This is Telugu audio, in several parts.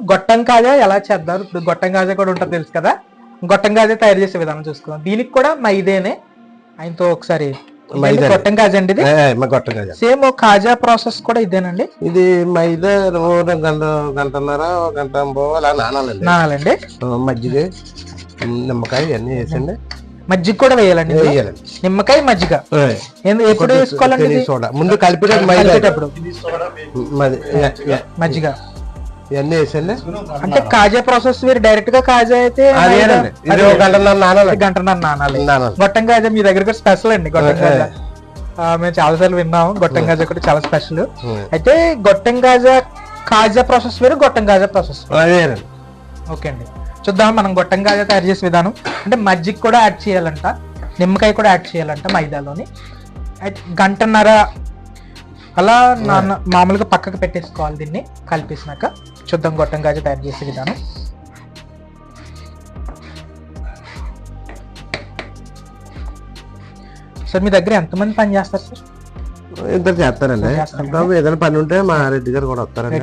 గొట్టం కాజా ఎలా చేద్దాం. ఇప్పుడు గొట్టం కాజా కూడా ఉంటుంది తెలుసు కదా, గొట్టం కాజా తయారు చేసే విధానం చూసుకుందాం. దీనికి కూడా మైదేనే. ఆయనతో ఒకసారి గొట్టం కాజా అండి, ఇది గొట్టం కాజా సేమ్ కాజా ప్రాసెస్ కూడా ఇదేనండి. ఇది మైదా గంటన్నర గంట అలా నానాలండి. మజ్జిగ నిమ్మకాయ ఇవన్నీ వేసండి. మజ్జిగ కూడా వేయాలండి, నిమ్మకాయ మజ్జిగ ఎప్పుడు వేసుకోవాలండి? ముందు కలిపేటప్పుడు మజ్జిగ ఇవన్నీ వేసండి. అంటే కాజా ప్రాసెస్ వేరు, డైరెక్ట్ గా కాజా అయితే గంటన్నర నానాలి. గొట్టం కాజా మీ దగ్గర స్పెషల్ అండి. గొట్టం కాజా మేము చాలా సార్లు విన్నాము, గొట్టం కాజా కూడా చాలా స్పెషల్. అయితే గొట్టం కాజా ప్రాసెస్ వేరు, గొట్టం కాజా ప్రాసెస్. ఓకే అండి, చూద్దాం మనం గొట్టం కాజా తయారు చేసే విధానం. అంటే మజ్జిగ కూడా యాడ్ చేయాలంట, నిమ్మకాయ కూడా యాడ్ చేయాలంట మైదాలోని. గంటన్నర అలా మామూలుగా పక్కకు పెట్టేసుకోవాలి. దీన్ని కలిపేసినాక చూద్దాం గొట్టం కాజా తయారు చేసే విధానం. సార్ మీ దగ్గర ఎంతమంది పని చేస్తారు సార్? ఇద్దరు చేస్తారండి. ఏదైనా పని ఉంటే మా రెడ్డి గారు కూడా వస్తారండి.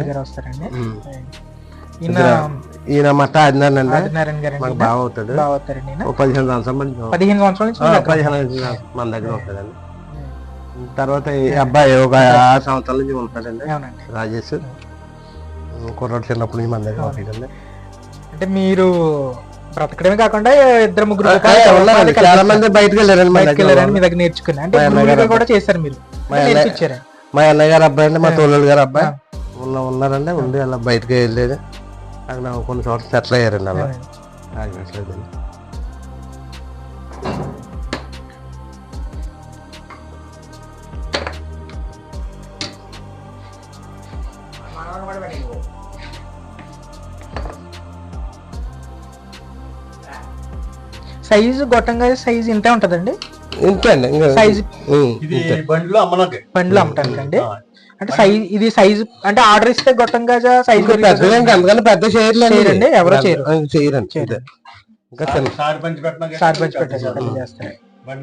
ఈయన మట్ట ఆదినారాయణ గారు బాగా అవుతాడు. 15 సంవత్సరాల నుంచి మన దగ్గర ఉంటాడండి. తర్వాత ఈ అబ్బాయి ఒక 6 సంవత్సరాల నుంచి ఉంటాడండి, రాజేష్. కుర్రాడు చిన్నప్పటి నుంచి మన దగ్గర ఉంటాడండి. అంటే మీరు బ్రతకడమే కాకుండా ఇద్దరు ముగ్గురు చాలా మంది బయటకు వెళ్ళారండి, మీ దగ్గర నేర్చుకుని. అంటే కూడా చేశారు మీరు? మా అన్నయ్య గారు అబ్బాయి అండి, మా తోళ్ళు గారు అబ్బాయి ఉన్నారండి. ఉండి అలా బయటకు వెళ్ళేది. అక్కడ కొన్ని చోట్ల సెటిల్ అయ్యారండి. అలా సైజు గొట్టంగా సైజు ఇంతే ఉంటదండి? ఇంతే అండి. సైజు బండ్లు అమ్మటానికి అండి. అంటే సైజ్ ఇది సైజు అంటే ఆర్డర్ ఇస్తే గొట్టం కాజా సైజు అందుకని పెద్ద చేయరండి, ఎవరో చేయరండి. ఇంకా సారి పంచి చేస్తారు. ₹5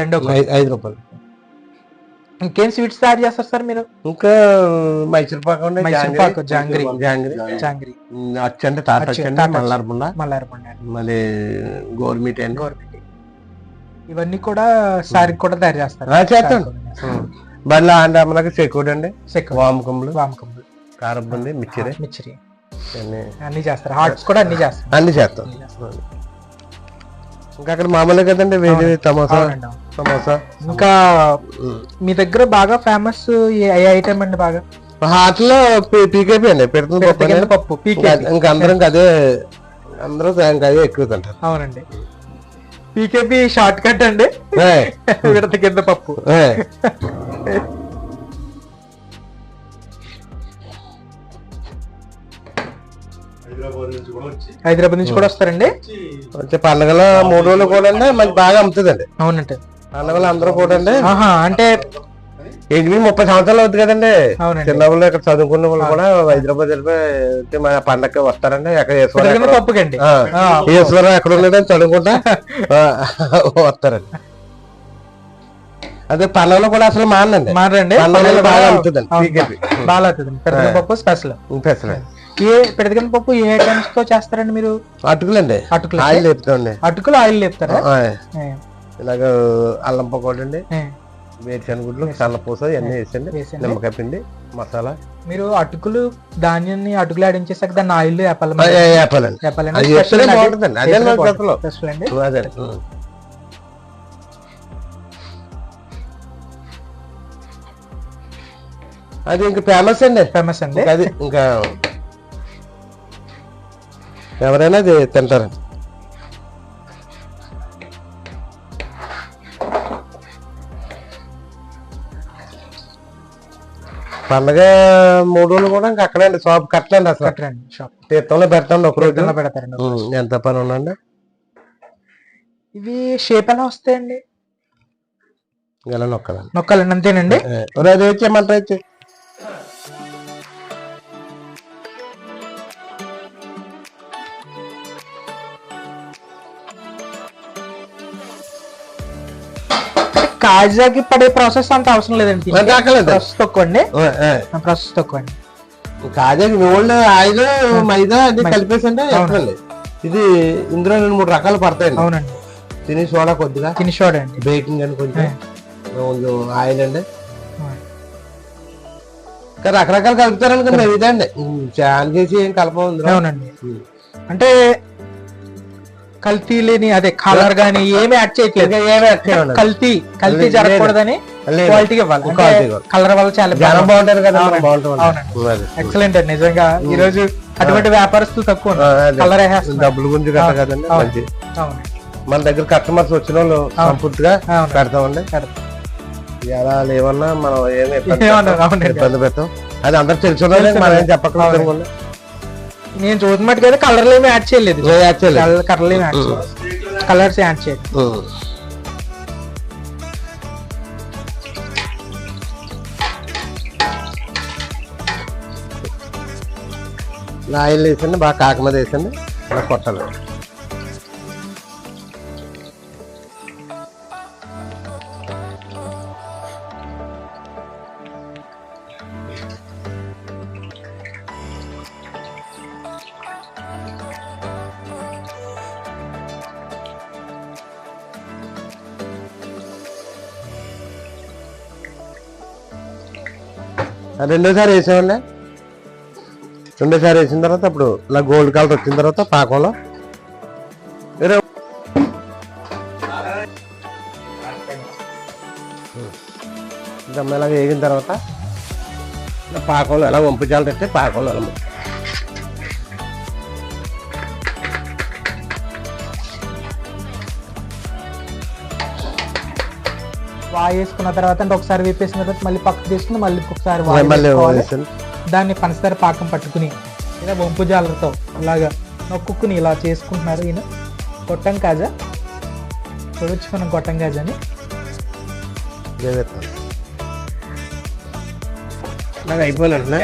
అండి, 5 రూపాయలు. ఇంకేం స్వీట్స్ తయారు చేస్తారు సార్ మీరు? ఇంకా మైసూర్ పాకు, జాంగ్రీ, అచ్చండి, తాట అచ్చండి, మల్లారపుండ, మళ్ళీ గోర్మిట్ అండి. ఇవన్నీ కూడా సారి కూడా తయారు చేస్తారు. చేస్తాను. మళ్ళీ మనకి చెక్కుడు అండి, వామకంబులు, కారబంది, మిక్చరీ అన్ని చేస్తారు. హాట్స్ కూడా అన్ని చేస్తాం. ఇంకా అక్కడ మామూలుగా కదండి, వేడి సమోసా. ఇంకా మీ దగ్గర బాగా ఫేమస్ ఏ ఐటమ్ అండి? బాగా హాట్ లో పీకేపీ అండి, పెడుతుంది పప్పు. ఇంకా అందరం అందరూ అదే ఎక్కువ తింటారు. అవునండి, పీకేపీ షార్ట్ కట్ అండి, విడత కింద పప్పు. హైదరాబాద్ నుంచి కూడా వస్తారండి. వచ్చే పండుగల 3 రోజులు కూడా మంచి బాగా అమ్ముతుందండి. అవునండి, పండుగలు అందరూ కూడా అండి. అంటే 30 సంవత్సరాలు అవుతుంది కదండి. చిన్నవాళ్ళు ఇక్కడ చదువుకున్న వాళ్ళు కూడా హైదరాబాద్ వెళ్ళిపోయి మన పండగకి వస్తారండి. ఈశ్వరం ఎక్కడ ఉన్నాడని చదువుకుంటా వస్తారండి. అదే పండుగలు కూడా అసలు మారండి, పండుగలు బాగా అమ్ముతుందండి. పప్పు స్పెషల్. పెడతగిన పప్పు ఏ ఐటమ్స్ తో చేస్తారండి మీరు? అటుకులండి, ఆయిల్ లేపుతాండి. అటుకులు ఆయిల్ లేపుతారా? ఇలాగ అల్లం పకోడీ అండి, వేరుశనగుడ్లు, సన్నపూస ఇవన్నీ వేసండి, నిమ్మకాయ పిండి, మసాలా. మీరు అటుకులు ధాన్యాన్ని అటుకులు ఆడించేసాక దాన్ని ఆయిల్ అది ఇంకా ఫేమస్ అండి. అది ఇంకా ఎవరైనా అది తింటారండి. పండగ 3 రోజులు కూడా ఇంకా అక్కడే అండి, షాప్ కట్టండి. అసలు తీర్థంలో పెట్టండి, ఒక రోజు పెడతారండి. ఎంత పని ఉండండి. ఇవి షేప్ ఎలా వస్తాయండి? ఇలా నొక్కాలండి, అంతేనండి. అది వచ్చేయమంటారు వచ్చి. కాజాకి పడే ప్రాసెస్ అంత అవసరం లేదండి. ప్రాసెస్ తక్కువ అండి. కాజా ఓల్డ్ ఆయిల్ మైదా అది కలిపేసి అంటే చెప్పండి. ఇది ఇందులో 2-3 రకాలు పడతాయండి. అవునండి. తిని సోడా కొద్దిగా, తిని సోడా అండి, బేకింగ్ అని కొంచెం ఆయిల్ అండి, రకరకాలు కలుపుతారనుకోండి. మేము ఇదే అండి చాన్ చేసి ఏం కలపం. అవునండి. అంటే కల్తీ లేని అదే కలర్ గానీ ఏమి యాడ్ చేయట్లేదు. కల్తీ జరగకూడదని క్వాలిటీ ఇవ్వాలి. కలర్ వల్ల చాలా బాగుంటారు కదా. ఎక్సలెంట్ అండి. నిజంగా ఈ రోజు అటువంటి వ్యాపారస్తులు తక్కువ, కలర్ డబ్బులు గురించి కదా కదండి. మంచి మన దగ్గర కస్టమర్స్ వచ్చిన వాళ్ళు సంపూర్తిగా పెడతామండి. ఎలా లేవన్నా మనం ఏమి ఇబ్బంది పెట్టాం. అది అందరు తెలుసుకున్నది మనం ఏం చెప్పక్కర్లేదు. నేను చూసినట్టు కదా కలర్లు ఏమి యాడ్ చేయలేదు. కలర్లు ఏమి యాడ్ చేయలేదు, కలర్స్ యాడ్ చేయలేదు. ఆయిల్ వేసండి, బాగా కాక మీద వేసండి, అలా కొట్టాలి. రెండోసారి వేసామండి. రెండోసారి వేసిన తర్వాత అప్పుడు ఇలా గోల్డ్ కలర్ వచ్చిన తర్వాత పాకంలో ఇలాగ వేగిన తర్వాత పాకంలో ఎలా వంపించాలంటే పాకంలో ఎలా వేసుకున్న తర్వాత అంటే ఒకసారి వేపేసిన తర్వాత మళ్ళీ పక్కకు తీసుకుని మళ్ళీ ఒకసారి దాన్ని పంచదార పాకం పట్టుకుని ఇలా వంపు జాలతో అలాగా నొక్కుని ఇలా చేసుకుంటున్నారు ఈయన. గొట్టం కాజా చూడొచ్చు మనం, గొట్టం కాజాని నాకు అయిపోయినట్లే.